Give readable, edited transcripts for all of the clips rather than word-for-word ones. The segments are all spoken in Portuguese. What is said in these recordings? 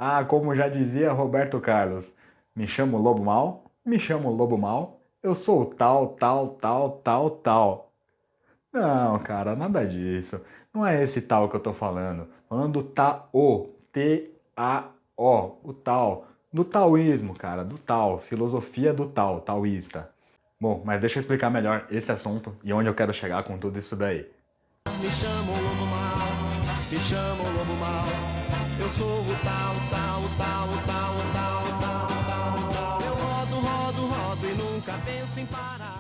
Ah, como já dizia Roberto Carlos, me chamo Lobo Mal, me chamo Lobo Mal, eu sou o tal, tal, tal, tal, tal. Não, cara, nada disso. Não é esse tal que eu tô falando. Falando do Tao, T-A-O, o tal. Do taoísmo, cara, do tal, filosofia do tal, taoísta. Bom, mas deixa eu explicar melhor esse assunto e onde eu quero chegar com tudo isso daí. Me chamam lobo mal, me chamam lobo mal. Eu sou o tal, tal, tal, tal, tal, tal, tal, tal. Eu rodo, rodo, rodo e nunca penso em parar.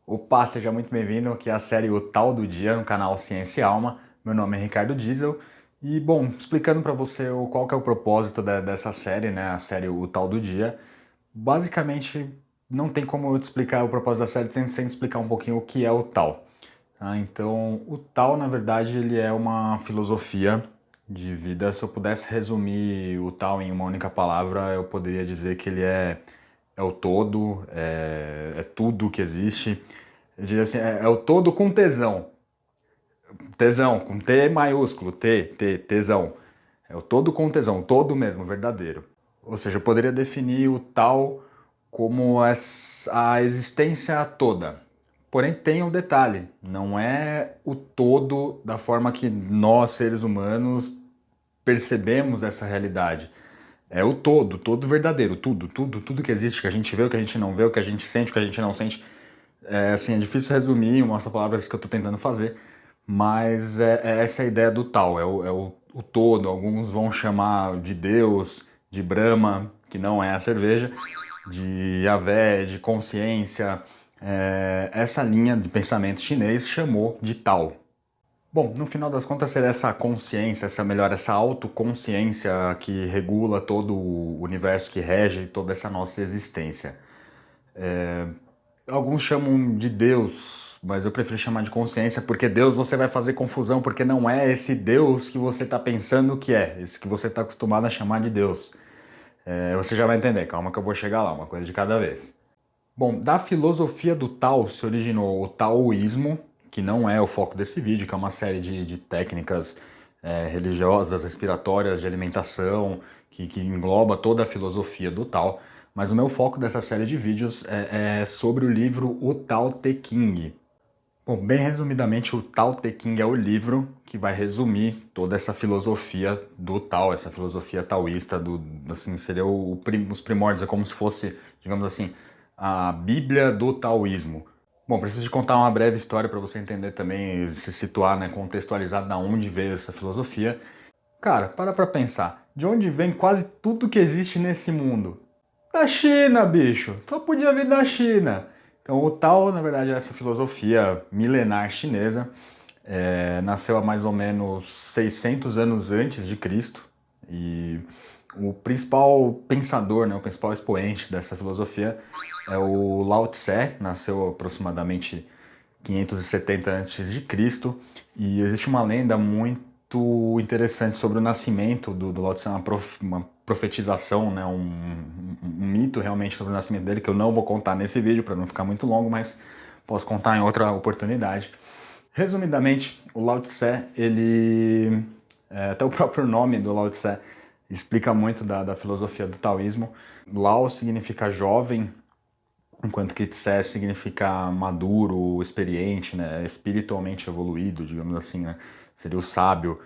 Opa, seja muito bem-vindo aqui à série O Tal do Dia no canal Ciência e Alma. Meu nome é Ricardo Diesel e, bom, explicando para você qual que é o propósito dessa série, né, a série O Tal do Dia. Basicamente, não tem como eu te explicar o propósito da série sem explicar um pouquinho o que é o tal. Tá? Então, o tal, na verdade, ele é uma filosofia de vida. Se eu pudesse resumir o tal em uma única palavra, eu poderia dizer que ele é o todo, é tudo que existe. Eu diria assim, é o todo com tesão. Tesão, com T maiúsculo, tesão. É o todo com tesão, todo mesmo, verdadeiro. Ou seja, eu poderia definir o tal como a existência toda. Porém, tem um detalhe: não é o todo da forma que nós, seres humanos, percebemos essa realidade. É o todo, todo verdadeiro, tudo que existe, que a gente vê, o que a gente não vê, o que a gente sente, o que a gente não sente. É, assim, é difícil resumir em umas palavras que eu estou tentando fazer, mas é essa a ideia do tal, o todo. Alguns vão chamar de Deus, de Brahma, que não é a cerveja, de Yahvé, de consciência. Essa linha de pensamento chinês chamou de Tao. Bom, no final das contas, seria essa consciência, essa autoconsciência que regula todo o universo, que rege toda essa nossa existência. Alguns chamam de Deus, mas eu prefiro chamar de consciência, porque Deus você vai fazer confusão, porque não é esse Deus que você está pensando que é, esse que você está acostumado a chamar de Deus. Você já vai entender, calma que eu vou chegar lá, uma coisa de cada vez. Bom, da filosofia do Tao se originou o taoísmo, que não é o foco desse vídeo, que é uma série de técnicas religiosas, respiratórias, de alimentação, que engloba toda a filosofia do Tao. Mas o meu foco dessa série de vídeos é sobre o livro O Tao Te Ching. Bom, bem resumidamente, o Tao Te Ching é o livro que vai resumir toda essa filosofia do Tao, essa filosofia taoísta, assim, seria os primórdios, é como se fosse, digamos assim, a Bíblia do taoísmo. Bom, preciso te contar uma breve história para você entender também, se situar, né, contextualizar da onde veio essa filosofia. Cara, para pensar, de onde vem quase tudo que existe nesse mundo? Da China, bicho! Só podia vir da China. Então, o Tao, na verdade, é essa filosofia milenar chinesa. Nasceu há mais ou menos 600 anos antes de Cristo. E o principal pensador, né, o principal expoente dessa filosofia é o Lao Tse. Nasceu aproximadamente 570 antes de Cristo. E existe uma lenda muito interessante sobre o nascimento do Lao Tse, uma profetização, né, um mito realmente sobre o nascimento dele, que eu não vou contar nesse vídeo para não ficar muito longo, mas posso contar em outra oportunidade. Resumidamente, o Lao Tse, até o próprio nome do Lao Tse explica muito da filosofia do taoísmo. Lao significa jovem, enquanto que Tse significa maduro, experiente, né, espiritualmente evoluído, digamos assim, né, seria o sábio,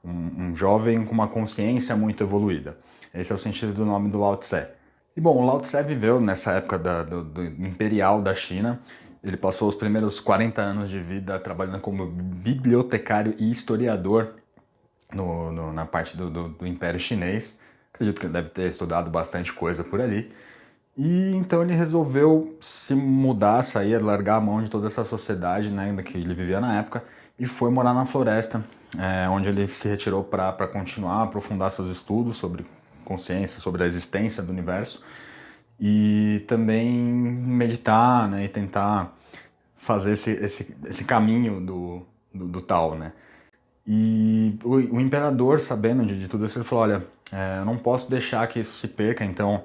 um jovem com uma consciência muito evoluída. Esse é o sentido do nome do Lao Tse. E bom, o Lao Tse viveu nessa época do imperial da China. Ele passou os primeiros 40 anos de vida trabalhando como bibliotecário e historiador na parte do Império Chinês. Acredito que ele deve ter estudado bastante coisa por ali. E então ele resolveu se mudar, sair, largar a mão de toda essa sociedade, né, que ele vivia na época, e foi morar na floresta, onde ele se retirou para continuar, aprofundar seus estudos sobre consciência, sobre a existência do universo, e também meditar, né, e tentar fazer esse caminho do tal, né. E o imperador, sabendo de tudo isso, ele falou: olha, eu não posso deixar que isso se perca, então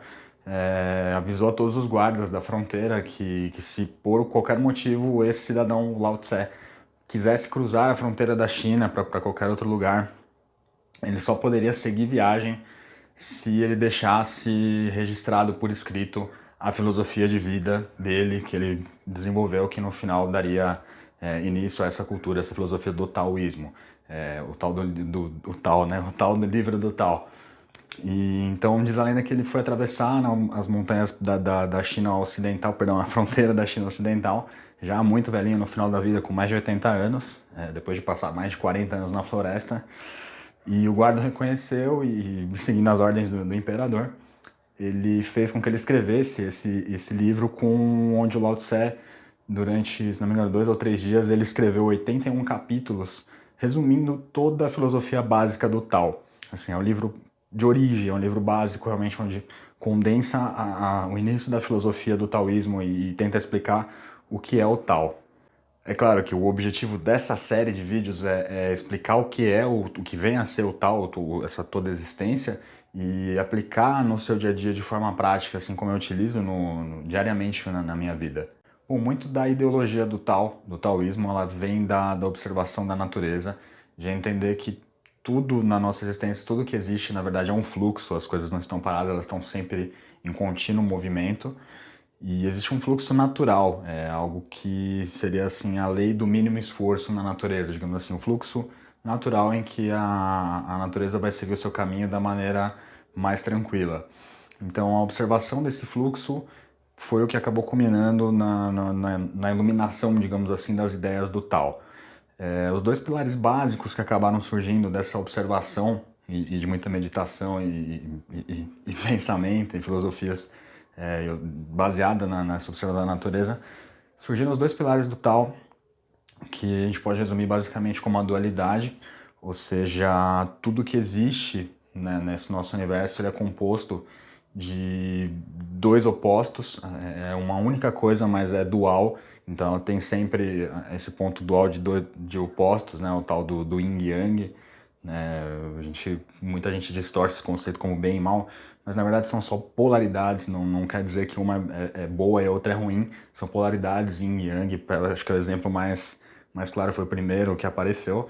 avisou a todos os guardas da fronteira que se por qualquer motivo esse cidadão Lao Tse quisesse cruzar a fronteira da China para qualquer outro lugar, ele só poderia seguir viagem se ele deixasse registrado por escrito a filosofia de vida dele, que ele desenvolveu, que no final daria início a essa cultura, essa filosofia do taoísmo. O tal do Tao, né? O tal do livro do Tao. E então diz a lenda que ele foi atravessar as montanhas da China Ocidental, perdão, a fronteira da China Ocidental, já muito velhinho no final da vida, com mais de 80 anos, depois de passar mais de 40 anos na floresta. E o guarda reconheceu e, seguindo as ordens do imperador, ele fez com que ele escrevesse esse livro com onde o Lao Tse, durante, se não me engano, 2 ou 3 dias, ele escreveu 81 capítulos, resumindo toda a filosofia básica do Tao. Assim, é um livro de origem, é um livro básico, realmente, onde condensa o início da filosofia do taoísmo e tenta explicar o que é o Tao. É claro que o objetivo dessa série de vídeos é explicar o que é o que vem a ser o Tao, essa toda existência, e aplicar no seu dia a dia de forma prática, assim como eu utilizo diariamente na minha vida. Bom, muito da ideologia do taoísmo, ela vem da observação da natureza, de entender que tudo na nossa existência, tudo que existe, na verdade, é um fluxo, as coisas não estão paradas, elas estão sempre em contínuo movimento. E existe um fluxo natural, algo que seria assim a lei do mínimo esforço na natureza, digamos assim, um fluxo natural em que a natureza vai seguir o seu caminho da maneira mais tranquila. Então a observação desse fluxo foi o que acabou culminando na iluminação, digamos assim, das ideias do Tao. Os dois pilares básicos que acabaram surgindo dessa observação e de muita meditação e pensamento e filosofias baseada nessa observação da natureza, surgiram os dois pilares do Tao, que a gente pode resumir basicamente como a dualidade, ou seja, tudo que existe, né, nesse nosso universo ele é composto de dois opostos, é uma única coisa, mas é dual, então ela tem sempre esse ponto dual de opostos, né, o tal do yin e yang, né, muita gente distorce esse conceito como bem e mal, mas na verdade são só polaridades, não quer dizer que uma é boa e a outra é ruim, são polaridades, yin e yang, acho que o exemplo mais claro foi o primeiro que apareceu.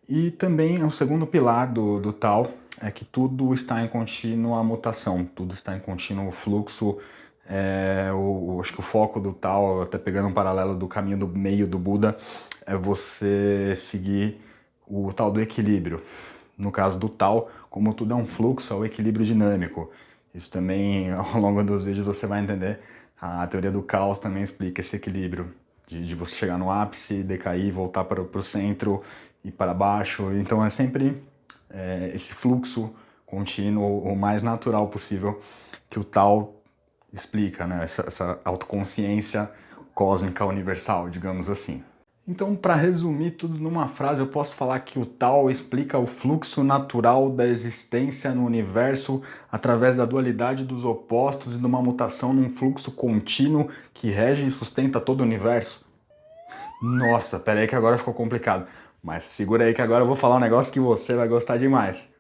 E também o segundo pilar do Tao é que tudo está em contínua mutação, tudo está em contínuo fluxo. Acho que o foco do Tao, até pegando um paralelo do caminho do meio do Buda, é você seguir o tal do equilíbrio. No caso do Tao, como tudo é um fluxo, é o equilíbrio dinâmico. Isso também, ao longo dos vídeos, você vai entender. A teoria do caos também explica esse equilíbrio, de você chegar no ápice, decair, voltar para o centro e para baixo. Então é sempre esse fluxo contínuo, o mais natural possível, que o Tao explica, né? Essa autoconsciência cósmica universal, digamos assim. Então, para resumir tudo numa frase, eu posso falar que o Tao explica o fluxo natural da existência no universo através da dualidade dos opostos e de uma mutação num fluxo contínuo que rege e sustenta todo o universo. Nossa, pera aí que agora ficou complicado. Mas segura aí que agora eu vou falar um negócio que você vai gostar demais.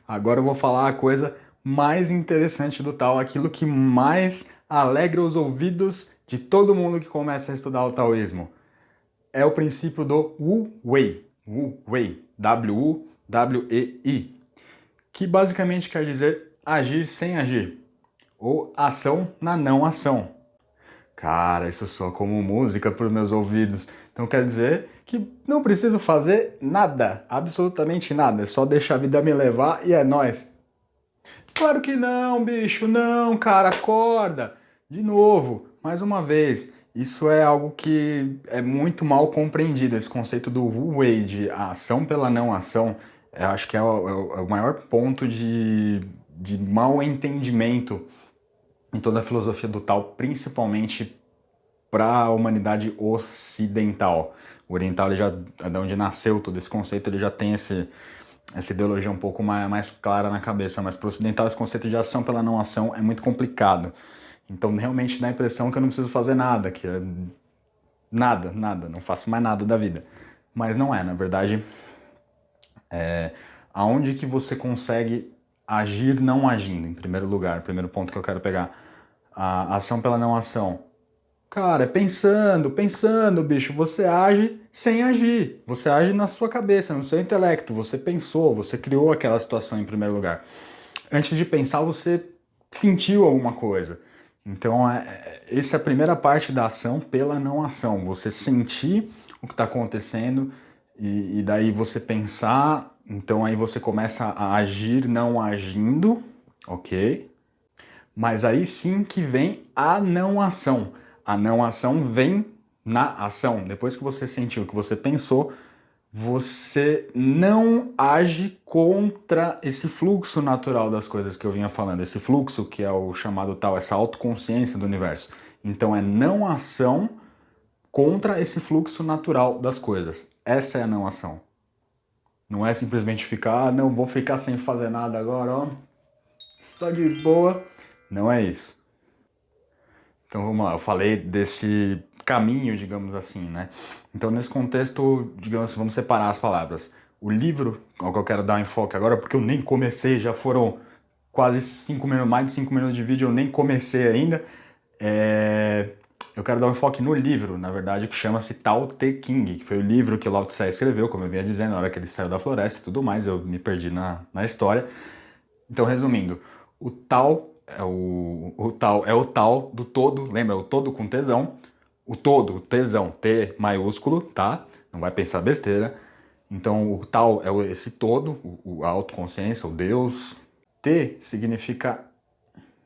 Agora eu vou falar a coisa mais interessante do Tao, aquilo que mais alegra os ouvidos de todo mundo que começa a estudar o taoísmo. É o princípio do Wu Wei, W-U-W-E-I, que basicamente quer dizer agir sem agir, ou ação na não ação. Cara, isso soa como música para os meus ouvidos. Então quer dizer que não preciso fazer nada, absolutamente nada, é só deixar a vida me levar e é nóis. Claro que não, bicho, não, cara, acorda. De novo, mais uma vez, isso é algo que é muito mal compreendido, esse conceito do Wu Wei, de ação pela não ação, acho que é o maior ponto de mal entendimento em toda a filosofia do Tao, principalmente para a humanidade ocidental. O oriental, ele já, de onde nasceu todo esse conceito, ele já tem essa ideologia um pouco mais clara na cabeça, mas para o ocidental esse conceito de ação pela não ação é muito complicado. Então realmente dá a impressão que eu não preciso fazer nada, que é nada, não faço mais nada da vida. Mas não é, na verdade, aonde que você consegue agir não agindo, em primeiro lugar, primeiro ponto que eu quero pegar. A ação pela não ação Cara, é pensando, bicho. Você age sem agir. Você age na sua cabeça, no seu intelecto. Você pensou, você criou aquela situação em primeiro lugar. Antes de pensar, você sentiu alguma coisa. Então, essa é a primeira parte da ação pela não ação. Você sentir o que está acontecendo e daí você pensar. Então, aí você começa a agir não agindo, ok? Mas aí sim que vem a não ação. A não ação vem na ação. Depois que você sentiu, que você pensou, você não age contra esse fluxo natural das coisas que eu vinha falando. Esse fluxo que é o chamado tal, essa autoconsciência do universo. Então é não ação contra esse fluxo natural das coisas. Essa é a não ação. Não é simplesmente ficar, não vou ficar sem fazer nada agora, ó. Só de boa. Não é isso. Então vamos lá, eu falei desse caminho, digamos assim, né? Então nesse contexto, digamos assim, vamos separar as palavras. O livro, ao que eu quero dar um enfoque agora, porque eu nem comecei, já foram quase 5 minutos, mais de 5 minutos de vídeo, eu nem comecei ainda. Eu quero dar um enfoque no livro, na verdade, que chama-se Tao Te Ching, que foi o livro que o Lao Tse escreveu, como eu vinha dizendo, na hora que ele saiu da floresta e tudo mais, eu me perdi na história. Então, resumindo, o Tao é o tal do todo, lembra? O todo com tesão. O todo, o tesão, T maiúsculo, tá? Não vai pensar besteira. Então, o tal é esse todo, a autoconsciência, o Deus. T significa...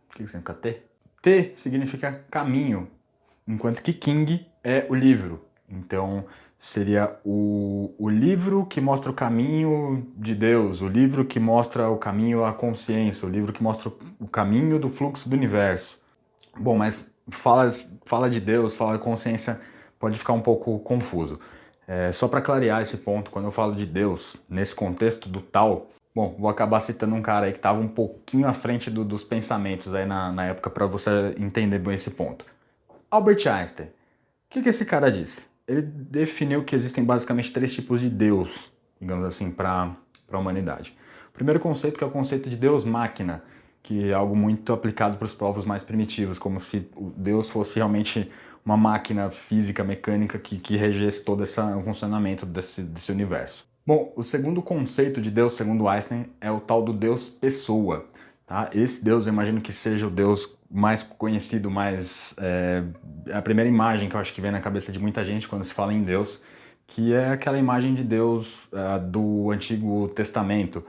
O que significa T? T significa caminho, enquanto que King é o livro. Então, seria o livro que mostra o caminho de Deus, o livro que mostra o caminho à consciência, o livro que mostra o caminho do fluxo do universo. Bom, mas fala de Deus, fala de consciência, pode ficar um pouco confuso. Só para clarear esse ponto, quando eu falo de Deus, nesse contexto do tal, bom, vou acabar citando um cara aí que estava um pouquinho à frente dos pensamentos aí na época para você entender bem esse ponto. Albert Einstein. O que esse cara disse? Ele definiu que existem basicamente 3 tipos de Deus, digamos assim, para a humanidade. O primeiro conceito que é o conceito de Deus-máquina, que é algo muito aplicado para os povos mais primitivos, como se o Deus fosse realmente uma máquina física, mecânica, que regesse todo o funcionamento desse universo. Bom, o segundo conceito de Deus, segundo Einstein, é o tal do Deus pessoa. Tá? Esse Deus, eu imagino que seja o Deus mais conhecido, a primeira imagem que eu acho que vem na cabeça de muita gente quando se fala em Deus, que é aquela imagem de Deus do Antigo Testamento.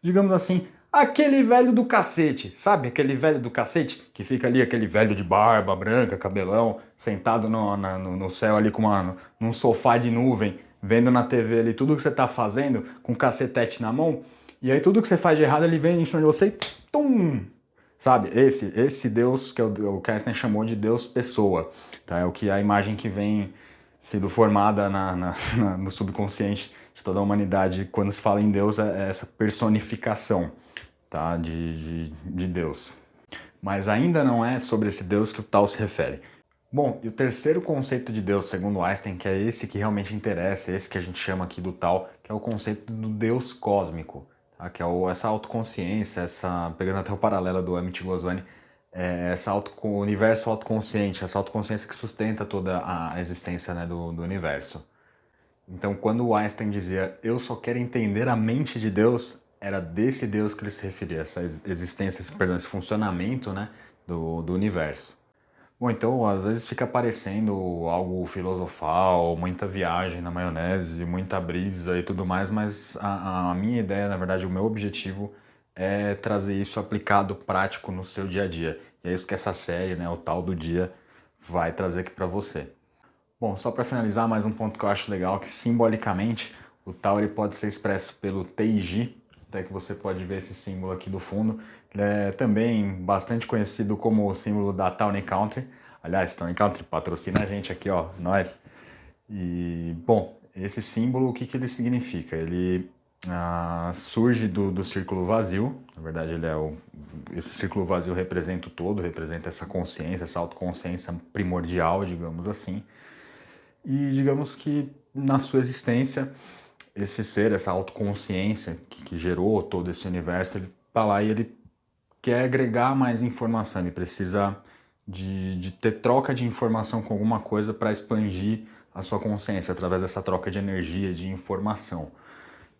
Digamos assim, aquele velho do cacete, sabe? Aquele velho do cacete que fica ali, aquele velho de barba branca, cabelão, sentado no céu ali num sofá de nuvem, vendo na TV ali tudo que você tá fazendo, com um cacetete na mão, e aí tudo que você faz de errado ele vem em cima de você e tum! Sabe? Esse Deus que o Einstein chamou de Deus pessoa, tá? É o que a imagem que vem sendo formada no subconsciente de toda a humanidade quando se fala em Deus, é essa personificação, tá? de Deus. Mas ainda não é sobre esse Deus que o Tao se refere. Bom, e o terceiro conceito de Deus, segundo Einstein, que é esse que realmente interessa, esse que a gente chama aqui do Tao, que é o conceito do Deus cósmico, tá? Que é essa autoconsciência, pegando até o paralelo do Amit Goswami, universo autoconsciente, essa autoconsciência que sustenta toda a existência, né, do universo. Então, quando o Einstein dizia, eu só quero entender a mente de Deus, era desse Deus que ele se referia, essa existência, esse funcionamento, né, do universo. Bom, então às vezes fica parecendo algo filosofal, muita viagem na maionese, muita brisa e tudo mais, mas a minha ideia, na verdade, o meu objetivo é trazer isso aplicado prático no seu dia a dia. E é isso que essa série, né, o Tal do Dia, vai trazer aqui para você. Bom, só para finalizar, mais um ponto que eu acho legal, que simbolicamente o Tao ele pode ser expresso pelo Teiji, até que você pode ver esse símbolo aqui do fundo. Ele é também bastante conhecido como o símbolo da Towne Country. Aliás, Towne Country patrocina a gente aqui, ó, nós. E, bom, esse símbolo, o que ele significa? Ele surge do círculo vazio. Na verdade, esse círculo vazio representa o todo, representa essa consciência, essa autoconsciência primordial, digamos assim. E digamos que na sua existência, esse ser, essa autoconsciência que gerou todo esse universo, ele tá lá e ele quer agregar mais informação, ele precisa de ter troca de informação com alguma coisa para expandir a sua consciência através dessa troca de energia, de informação.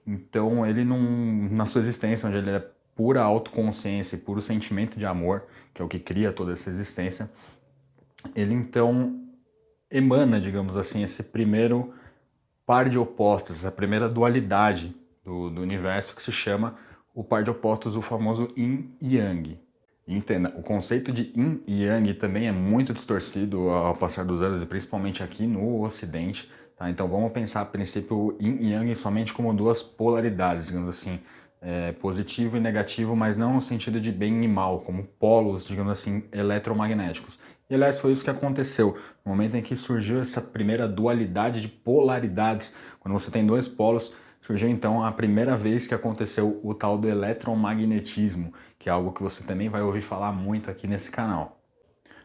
Então ele não, na sua existência, onde ele é pura autoconsciência e puro sentimento de amor, que é o que cria toda essa existência, ele então emana, digamos assim, esse primeiro par de opostos, essa primeira dualidade do universo que se chama o par de opostos, o famoso Yin e Yang. Entenda, o conceito de Yin e Yang também é muito distorcido ao passar dos anos, e principalmente aqui no Ocidente. Tá? Então vamos pensar a princípio Yin e Yang somente como duas polaridades, digamos assim, positivo e negativo, mas não no sentido de bem e mal, como polos, digamos assim, eletromagnéticos. E aliás foi isso que aconteceu, no momento em que surgiu essa primeira dualidade de polaridades, quando você tem dois polos, surgiu então a primeira vez que aconteceu o tal do eletromagnetismo, que é algo que você também vai ouvir falar muito aqui nesse canal.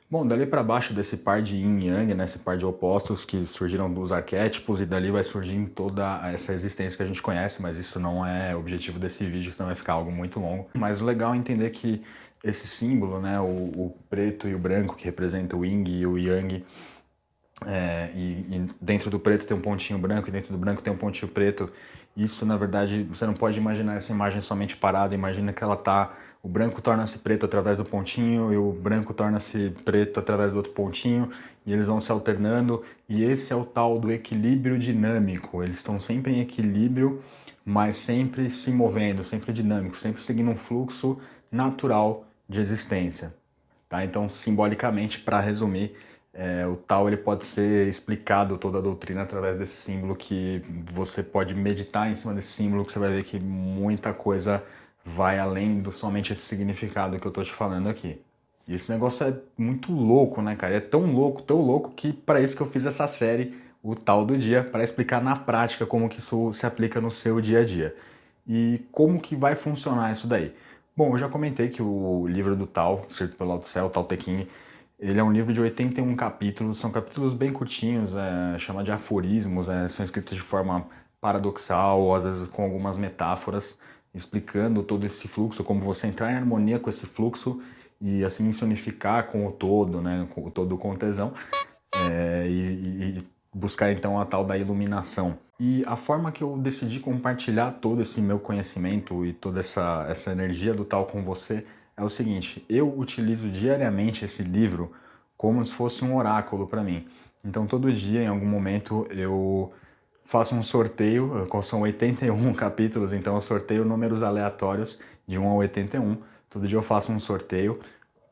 Bom, dali para baixo desse par de yin e yang, né, esse par de opostos que surgiram dos arquétipos, e dali vai surgir toda essa existência que a gente conhece, mas isso não é o objetivo desse vídeo, senão vai ficar algo muito longo. Mas o legal é entender que esse símbolo, né, o preto e o branco, que representa o yin e o yang, e dentro do preto tem um pontinho branco e dentro do branco tem um pontinho preto. Isso, na verdade, você não pode imaginar essa imagem somente parada. Imagina que ela tá, o branco torna-se preto através do pontinho e o branco torna-se preto através do outro pontinho, e eles vão se alternando, e esse é o tal do equilíbrio dinâmico. Eles estão sempre em equilíbrio, mas sempre se movendo, sempre dinâmico, sempre seguindo um fluxo natural de existência. Tá? Então, simbolicamente, para resumir, o tal ele pode ser explicado toda a doutrina através desse símbolo, que você pode meditar em cima desse símbolo, que você vai ver que muita coisa vai além do somente esse significado que eu tô te falando aqui. E esse negócio é muito louco, né, cara? É tão louco, que para isso que eu fiz essa série, o Tal do Dia, para explicar na prática como que isso se aplica no seu dia a dia. E como que vai funcionar isso daí? Bom, eu já comentei que o livro do Tao, escrito pelo Lao Tse, o Tao Te Ching, ele é um livro de 81 capítulos, são capítulos bem curtinhos, chama de aforismos, são escritos de forma paradoxal, ou às vezes com algumas metáforas, explicando todo esse fluxo, como você entrar em harmonia com esse fluxo e assim se unificar com o todo, né, com o todo com tesão, e buscar então a tal da iluminação. E a forma que eu decidi compartilhar todo esse meu conhecimento e toda essa energia do tal com você é o seguinte: eu utilizo diariamente esse livro como se fosse um oráculo para mim. Então todo dia, em algum momento, eu faço um sorteio, são 81 capítulos, então eu sorteio números aleatórios de 1 a 81. Todo dia eu faço um sorteio,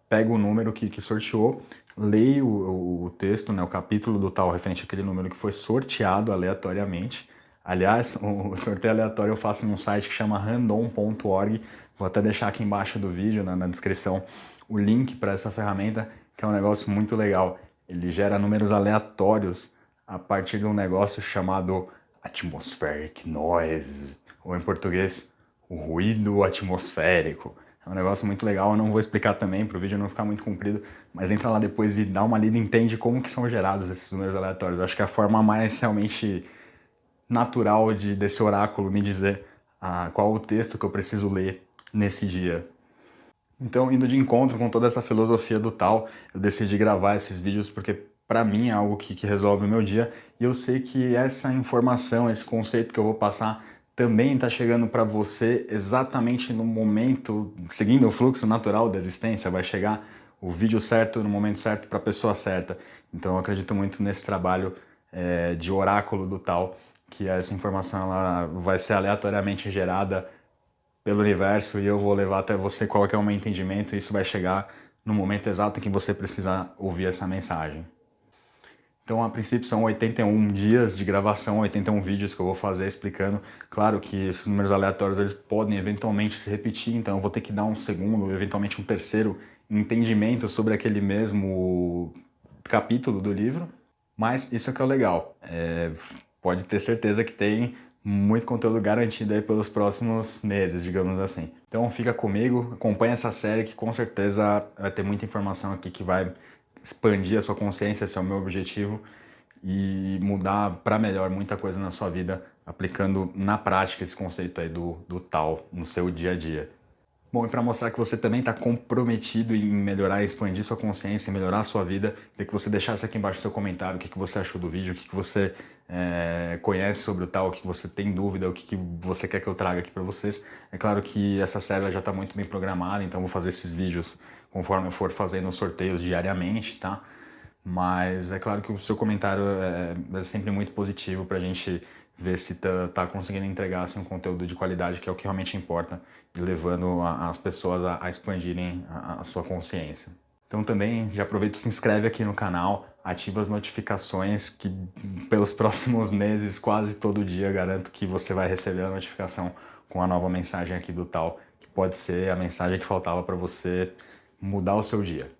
pego o número que sorteou, leio o texto, né, o capítulo do tal referente àquele número que foi sorteado aleatoriamente. Aliás, o sorteio aleatório eu faço num site que chama random.org. Vou até deixar aqui embaixo do vídeo, na descrição, o link para essa ferramenta, que é um negócio muito legal. Ele gera números aleatórios a partir de um negócio chamado Atmospheric Noise, ou em português, o ruído atmosférico. É um negócio muito legal, eu não vou explicar também para o vídeo não ficar muito comprido, mas entra lá depois e dá uma lida e entende como que são gerados esses números aleatórios. Eu acho que é a forma mais realmente natural desse oráculo me dizer qual o texto que eu preciso ler nesse dia. Então, indo de encontro com toda essa filosofia do tal, eu decidi gravar esses vídeos porque para mim é algo que resolve o meu dia, e eu sei que essa informação, esse conceito que eu vou passar também está chegando para você exatamente no momento, seguindo o fluxo natural da existência. Vai chegar o vídeo certo no momento certo para a pessoa certa. Então eu acredito muito nesse trabalho de oráculo do tal, que essa informação ela vai ser aleatoriamente gerada pelo universo e eu vou levar até você qual que é o meu entendimento, e isso vai chegar no momento exato em que você precisa ouvir essa mensagem. Então, a princípio, são 81 dias de gravação, 81 vídeos que eu vou fazer explicando. Claro que esses números aleatórios eles podem eventualmente se repetir, então eu vou ter que dar um segundo, eventualmente um terceiro entendimento sobre aquele mesmo capítulo do livro. Mas isso é que é o legal. Pode ter certeza que tem muito conteúdo garantido aí pelos próximos meses, digamos assim. Então fica comigo, acompanha essa série que com certeza vai ter muita informação aqui que vai expandir a sua consciência, esse é o meu objetivo, e mudar para melhor muita coisa na sua vida, aplicando na prática esse conceito aí do tal no seu dia a dia. Bom, e para mostrar que você também está comprometido em melhorar e expandir sua consciência, melhorar a sua vida, queria que você deixasse aqui embaixo o seu comentário, o que você achou do vídeo, o que você conhece sobre o tal, o que você tem dúvida, o que você quer que eu traga aqui para vocês. É claro que essa série já está muito bem programada, então eu vou fazer esses vídeos conforme eu for fazendo os sorteios diariamente, tá? Mas é claro que o seu comentário é sempre muito positivo para a gente ver se tá conseguindo entregar assim, um conteúdo de qualidade, que é o que realmente importa, e levando as pessoas a expandirem a sua consciência. Então também já aproveita e se inscreve aqui no canal, ativa as notificações, que pelos próximos meses, quase todo dia, garanto que você vai receber a notificação com a nova mensagem aqui do Tal, que pode ser a mensagem que faltava para você mudar o seu dia.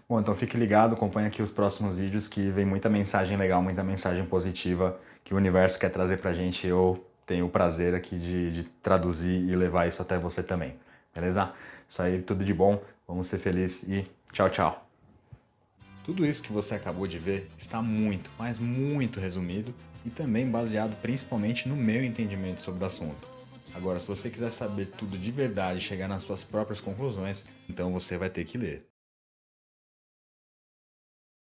Bom, então fique ligado, acompanhe aqui os próximos vídeos que vem muita mensagem legal, muita mensagem positiva que o universo quer trazer pra gente. Eu tenho o prazer aqui de traduzir e levar isso até você também, beleza? Isso aí, tudo de bom, vamos ser felizes e tchau, tchau! Tudo isso que você acabou de ver está muito, mas muito resumido e também baseado principalmente no meu entendimento sobre o assunto. Agora, se você quiser saber tudo de verdade e chegar nas suas próprias conclusões, então você vai ter que ler.